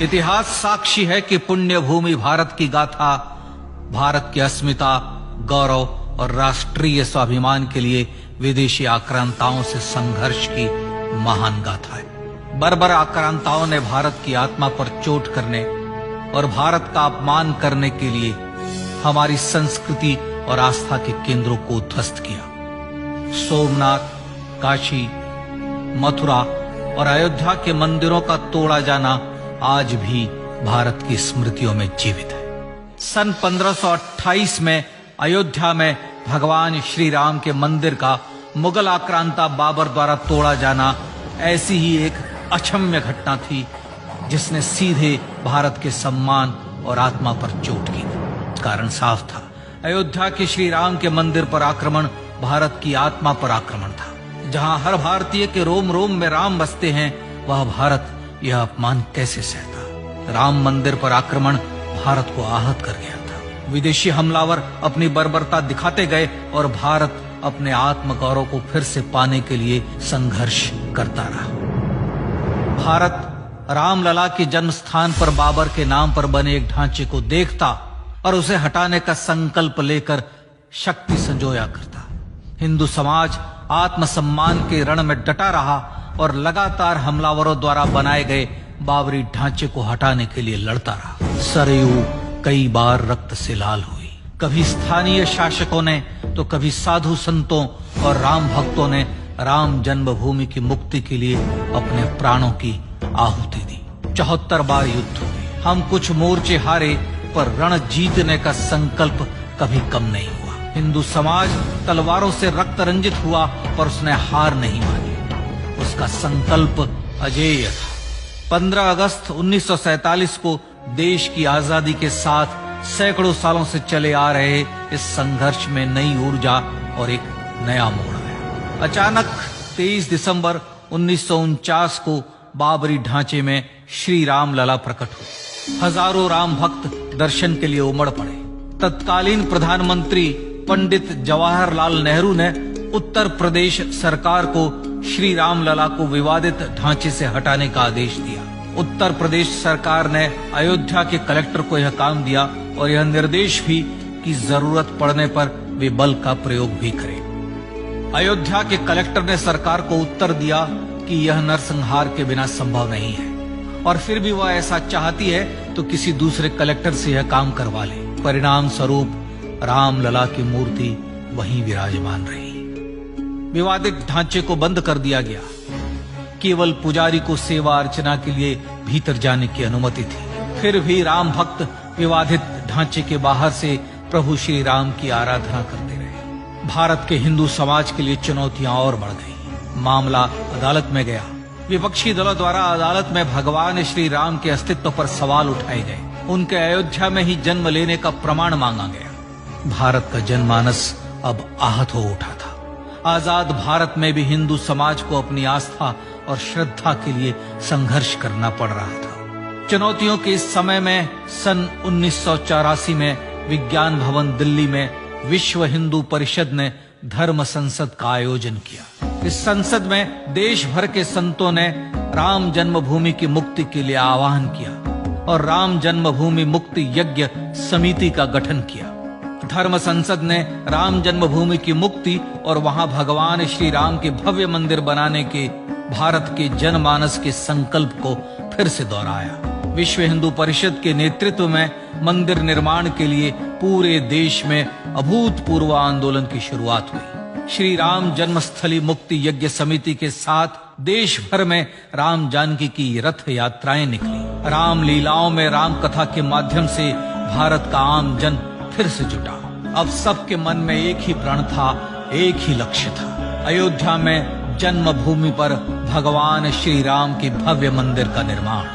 इतिहास साक्षी है कि पुण्य भूमि भारत की गाथा भारत की अस्मिता, गौरव और राष्ट्रीय स्वाभिमान के लिए विदेशी आक्रांताओं से संघर्ष की महान गाथा है। बर्बर आक्रांताओं ने भारत की आत्मा पर चोट करने और भारत का अपमान करने के लिए हमारी संस्कृति और आस्था के केंद्रों को ध्वस्त किया। सोमनाथ, काशी, मथुरा और अयोध्या के मंदिरों का तोड़ा जाना आज भी भारत की स्मृतियों में जीवित है। सन 1528 में अयोध्या में भगवान श्री राम के मंदिर का मुगल आक्रांता बाबर द्वारा तोड़ा जाना ऐसी ही एक अक्षम्य घटना थी जिसने सीधे भारत के सम्मान और आत्मा पर चोट की। कारण साफ था, अयोध्या के श्री राम के मंदिर पर आक्रमण भारत की आत्मा पर आक्रमण था। जहां हर भारतीय के रोम रोम में राम बसते हैं, वह भारत यह अपमान कैसे सहता। राम मंदिर पर आक्रमण भारत को आहत कर गया था। विदेशी हमलावर अपनी बर्बरता दिखाते गए और भारत अपने आत्म गौरव को फिर से पाने के लिए संघर्ष करता रहा। भारत रामलला के जन्म स्थान पर बाबर के नाम पर बने एक ढांचे को देखता और उसे हटाने का संकल्प लेकर शक्ति संजोया करता। हिंदू समाज आत्मसम्मान के रण में डटा रहा और लगातार हमलावरों द्वारा बनाए गए बाबरी ढांचे को हटाने के लिए लड़ता रहा। सरयू कई बार रक्त से लाल हुई। कभी स्थानीय शासकों ने तो कभी साधु संतों और राम भक्तों ने राम जन्मभूमि की मुक्ति के लिए अपने प्राणों की आहुति दी। 74 बार युद्ध हुए। हम कुछ मोर्चे हारे, पर रण जीतने का संकल्प कभी कम नहीं हुआ। हिंदू समाज तलवारों से रक्त रंजित हुआ, पर उसने हार नहीं मानी। उसका संकल्प अजेय था। 15 अगस्त 1947 को देश की आजादी के साथ सैकड़ों सालों से चले आ रहे इस संघर्ष में नई ऊर्जा और एक नया मोड़ आया। अचानक 23 दिसंबर 1949 को बाबरी ढांचे में श्री राम लला प्रकट हुए। हजारों राम भक्त दर्शन के लिए उमड़ पड़े। तत्कालीन प्रधानमंत्री पंडित जवाहरलाल नेहरू ने उत्तर प्रदेश सरकार को श्री राम लला को विवादित ढांचे से हटाने का आदेश दिया। उत्तर प्रदेश सरकार ने अयोध्या के कलेक्टर को यह काम दिया और यह निर्देश भी कि जरूरत पड़ने पर वे बल का प्रयोग भी करें। अयोध्या के कलेक्टर ने सरकार को उत्तर दिया कि यह नरसंहार के बिना संभव नहीं है और फिर भी वह ऐसा चाहती है तो किसी दूसरे कलेक्टर से यह काम करवा ले। परिणाम स्वरूप रामलला की मूर्ति वहीं विराजमान रही। विवादित ढांचे को बंद कर दिया गया। केवल पुजारी को सेवा अर्चना के लिए भीतर जाने की अनुमति थी। फिर भी राम भक्त विवादित ढांचे के बाहर से प्रभु श्री राम की आराधना करते रहे। भारत के हिंदू समाज के लिए चुनौतियां और बढ़ गई। मामला अदालत में गया। विपक्षी दलों द्वारा अदालत में भगवान श्री राम के अस्तित्व पर सवाल उठाए गए। उनके अयोध्या में ही जन्म लेने का प्रमाण मांगा गया। भारत का जनमानस अब आहत हो उठा था। आजाद भारत में भी हिंदू समाज को अपनी आस्था और श्रद्धा के लिए संघर्ष करना पड़ रहा था। चुनौतियों के इस समय में सन 1984 में विज्ञान भवन दिल्ली में विश्व हिंदू परिषद ने धर्म संसद का आयोजन किया। इस संसद में देश भर के संतों ने राम जन्मभूमि की मुक्ति के लिए आह्वान किया और राम जन्मभूमि मुक्ति यज्ञ समिति का गठन किया। धर्म संसद ने राम जन्मभूमि की मुक्ति और वहां भगवान श्री राम के भव्य मंदिर बनाने के भारत के जनमानस के संकल्प को फिर से दोहराया। विश्व हिंदू परिषद के नेतृत्व में मंदिर निर्माण के लिए पूरे देश में अभूतपूर्व आंदोलन की शुरुआत हुई। श्री राम जन्मस्थली मुक्ति यज्ञ समिति के साथ देश भर में राम जानकी की रथ यात्राएं निकली। राम लीलाओं में राम कथा के माध्यम से भारत का आम जन फिर से जुटा। अब सबके मन में एक ही प्रण था, एक ही लक्ष्य था। अयोध्या में जन्मभूमि पर भगवान श्री राम के भव्य मंदिर का निर्माण।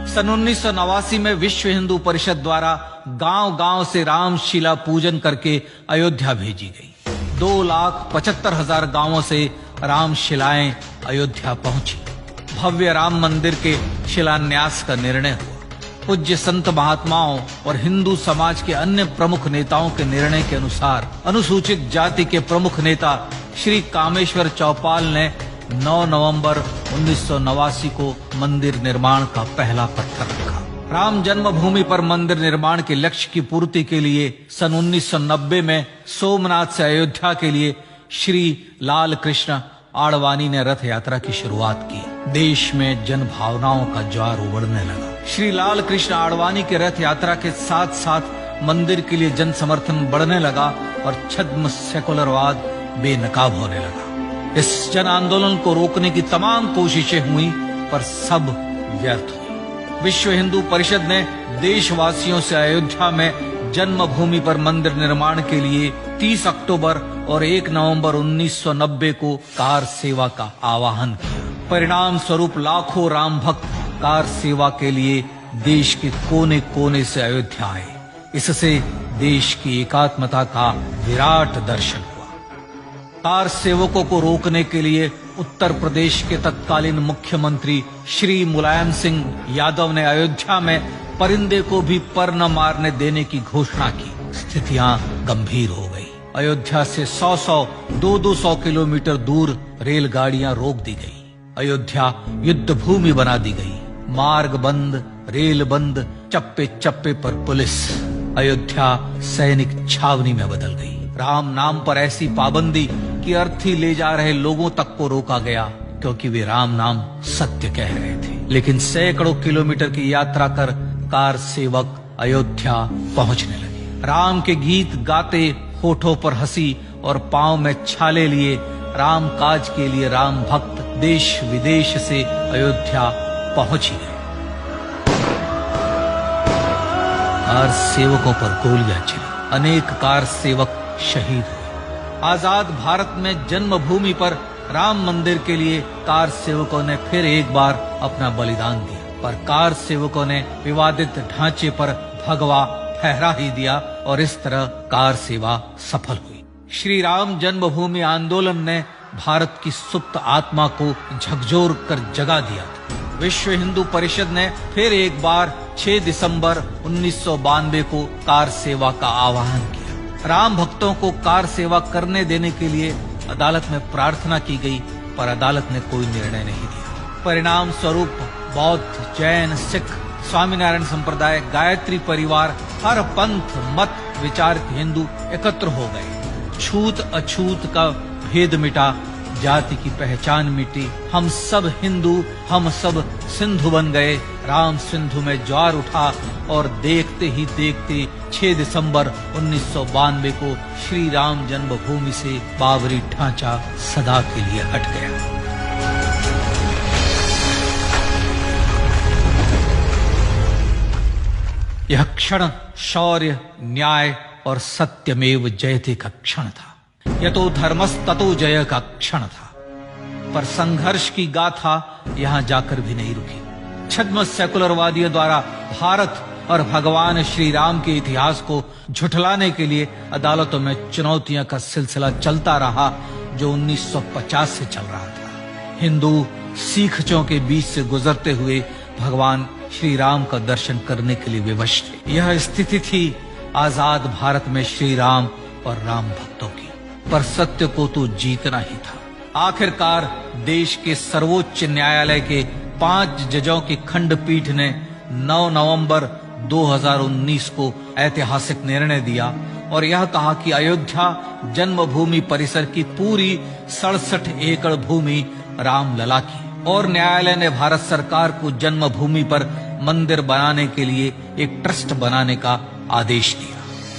सन 1989 में विश्व हिंदू परिषद द्वारा गांव-गांव से रामशिला पूजन करके अयोध्या भेजी गई। 2,75,000 गांवों से रामशिलाएं अयोध्या पहुंची। भव्य राम मंदिर के शिलान्यास का निर्णय हुआ। पूज्य संत महात्माओं और हिंदू समाज के अन्य प्रमुख नेताओं के निर्णय के अनुसार अनुसूचित जाति के प्रमुख नेता श्री कामेश्वर चौपाल ने 9 नवंबर 1989 को मंदिर निर्माण का पहला पत्थर रखा। राम जन्मभूमि पर मंदिर निर्माण के लक्ष्य की पूर्ति के लिए सन 1990 में सोमनाथ से अयोध्या के लिए श्री लाल कृष्ण आडवाणी ने रथ यात्रा की शुरुआत की। देश में जन भावनाओं का ज्वार उबड़ने लगा। श्री लाल कृष्ण आडवाणी के रथ यात्रा के साथ साथ मंदिर के लिए जन समर्थन बढ़ने लगा और छद्म सेकुलरवाद बेनकाब होने लगा। इस जन आंदोलन को रोकने की तमाम कोशिशें हुई, पर सब व्यर्थ हुई। विश्व हिंदू परिषद ने देशवासियों से अयोध्या में जन्मभूमि पर मंदिर निर्माण के लिए 30 अक्टूबर और 1 नवंबर 1990 को कार सेवा का आह्वान किया। परिणाम स्वरूप लाखों राम भक्त कार सेवा के लिए देश के कोने कोने से अयोध्या आए। इससे देश की एकात्मता का विराट दर्शन हुआ। कार सेवकों को रोकने के लिए उत्तर प्रदेश के तत्कालीन मुख्यमंत्री श्री मुलायम सिंह यादव ने अयोध्या में परिंदे को भी पर न मारने देने की घोषणा की। स्थितियां गंभीर हो गई। अयोध्या से 100-100, 200-200 किलोमीटर दूर रेलगाड़ियां रोक दी गई। अयोध्या युद्ध भूमि बना दी गई। मार्ग बंद, रेल बंद, चप्पे चप्पे पर पुलिस। अयोध्या सैनिक छावनी में बदल गई। राम नाम पर ऐसी पाबंदी कि अर्थी ले जा रहे लोगों तक को रोका गया, क्योंकि वे राम नाम सत्य कह रहे थे। लेकिन सैकड़ों किलोमीटर की यात्रा कर कार सेवक अयोध्या पहुंचने लगे। राम के गीत गाते, होठों पर हंसी और पांव में छाले लिए राम काज के लिए राम भक्त देश विदेश से अयोध्या पहुंच ही गए। कार सेवकों पर गोलियां चली। अनेक कार सेवक शहीद हुए। आजाद भारत में जन्मभूमि पर राम मंदिर के लिए कार सेवकों ने फिर एक बार अपना बलिदान दिया, पर कार सेवकों ने विवादित ढांचे पर भगवा फहरा ही दिया और इस तरह कार सेवा सफल हुई। श्री राम जन्मभूमि आंदोलन ने भारत की सुप्त आत्मा को झकझोर कर जगा दिया। विश्व हिंदू परिषद ने फिर एक बार 6 दिसंबर 1992 को कार सेवा का आह्वान किया। राम भक्तों को कार सेवा करने देने के लिए अदालत में प्रार्थना की गई, पर अदालत ने कोई निर्णय नहीं दिया। परिणाम स्वरूप बौद्ध, जैन, सिख, स्वामीनारायण संप्रदाय, गायत्री परिवार, हर पंथ मत विचार के हिंदू एकत्र हो गए। छूत अछूत का भेद मिटा, जाति की पहचान मिटी। हम सब हिंदू, हम सब सिंधु बन गए। राम सिंधु में ज्वार उठा और देखते ही देखते 6 दिसंबर 1992 को श्री राम जन्मभूमि से बाबरी ढांचा सदा के लिए हट गया। यह क्षण शौर्य, न्याय और सत्यमेव जयते का क्षण था। यतो धर्मस्ततो जय का क्षण था। पर संघर्ष की गाथा यहां जाकर भी नहीं रुकी। छद्म सेकुलरवादियों द्वारा भारत और भगवान श्री राम के इतिहास को झुठलाने के लिए अदालतों में चुनौतियों का सिलसिला चलता रहा, जो 1950 से चल रहा था। हिंदू सिखों के बीच से गुजरते हुए भगवान श्री राम का दर्शन करने के लिए विवश थे। यह स्थिति थी आजाद भारत में श्री राम और राम भक्तों की। पर सत्य को तो जीतना ही था। आखिरकार देश के सर्वोच्च न्यायालय के 5 जजों की खंडपीठ ने 9 नवंबर 2019 को ऐतिहासिक निर्णय दिया और यह कहा कि अयोध्या जन्मभूमि परिसर की पूरी 67 एकड़ भूमि रामलला की। और न्यायालय ने भारत सरकार को जन्मभूमि पर मंदिर बनाने के लिए एक ट्रस्ट बनाने का आदेश दिया।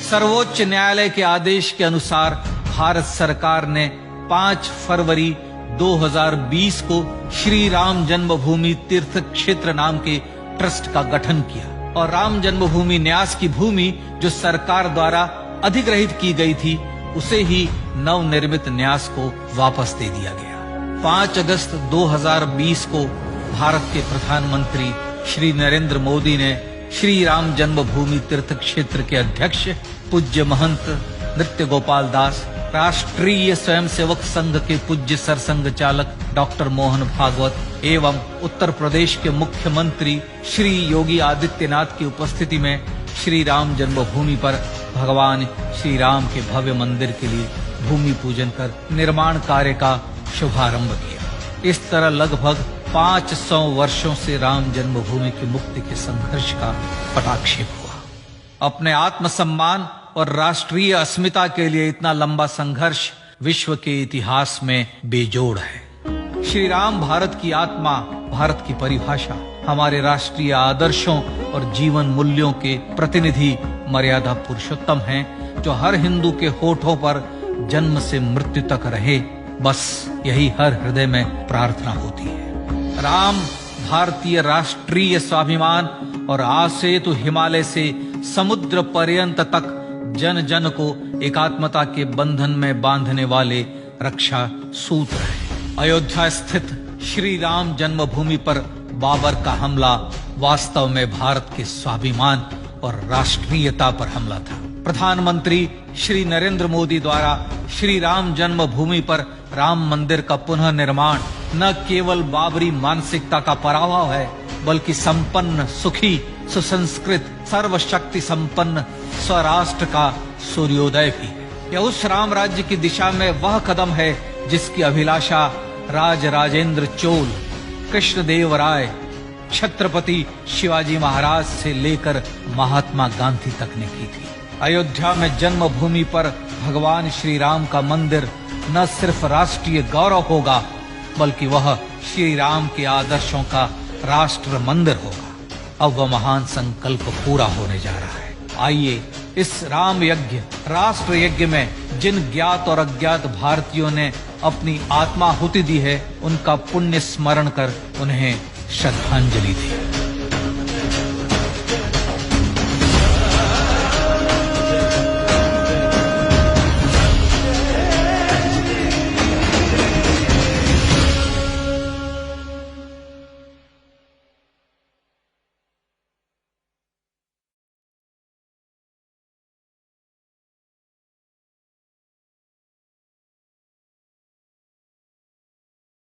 सर्वोच्च न्यायालय के आदेश के अनुसार भारत सरकार ने 5 फरवरी 2020 को श्री राम जन्मभूमि तीर्थ क्षेत्र नाम के ट्रस्ट का गठन किया और राम जन्मभूमि न्यास की भूमि जो सरकार द्वारा अधिग्रहित की गई थी, उसे ही नवनिर्मित न्यास को वापस दे दिया गया। 5 अगस्त 2020 को भारत के प्रधानमंत्री श्री नरेंद्र मोदी ने श्री राम जन्मभूमि तीर्थ क्षेत्र के अध्यक्ष पूज्य महंत नृत्य गोपाल दास, राष्ट्रीय स्वयंसेवक संघ के पूज्य सरसंघ चालक डॉक्टर मोहन भागवत एवं उत्तर प्रदेश के मुख्यमंत्री श्री योगी आदित्यनाथ की उपस्थिति में श्री राम जन्मभूमि पर भगवान श्री राम के भव्य मंदिर के लिए भूमि पूजन कर निर्माण कार्य का शुभारंभ किया। इस तरह लगभग 500 वर्षों से राम जन्मभूमि की मुक्ति के संघर्ष का पटाक्षेप हुआ। अपने आत्मसम्मान और राष्ट्रीय अस्मिता के लिए इतना लंबा संघर्ष विश्व के इतिहास में बेजोड़ है। श्री राम भारत की आत्मा, भारत की परिभाषा, हमारे राष्ट्रीय आदर्शों और जीवन मूल्यों के प्रतिनिधि मर्यादा पुरुषोत्तम हैं, जो हर हिंदू के होठों पर जन्म से मृत्यु तक रहे। बस यही हर हृदय में प्रार्थना होती है। राम भारतीय राष्ट्रीय स्वाभिमान और आसेतु हिमालय से समुद्र पर्यंत तक जन जन को एकात्मता के बंधन में बांधने वाले रक्षा सूत्र है। अयोध्या स्थित श्री राम जन्मभूमि पर बाबर का हमला वास्तव में भारत के स्वाभिमान और राष्ट्रीयता पर हमला था। प्रधानमंत्री श्री नरेंद्र मोदी द्वारा श्री राम जन्मभूमि पर राम मंदिर का पुनः निर्माण न केवल बाबरी मानसिकता का पराभव है, बल्कि संपन्न, सुखी, सुसंस्कृत, सर्वशक्ति संपन्न स्वराष्ट्र का सूर्योदय भी है। यह उस राम राज्य की दिशा में वह कदम है जिसकी अभिलाषा राज राजेंद्र चोल, कृष्णदेव राय, छत्रपति शिवाजी महाराज से लेकर महात्मा गांधी तक ने की थी। अयोध्या में जन्मभूमि पर भगवान श्री राम का मंदिर न सिर्फ राष्ट्रीय गौरव होगा, बल्कि वह श्री राम के आदर्शों का राष्ट्र मंदिर होगा। अब वह महान संकल्प पूरा होने जा रहा है। आइए इस राम यज्ञ, राष्ट्र यज्ञ में जिन ज्ञात और अज्ञात भारतीयों ने अपनी आत्माहुति दी है, उनका पुण्य स्मरण कर उन्हें श्रद्धांजलि दी।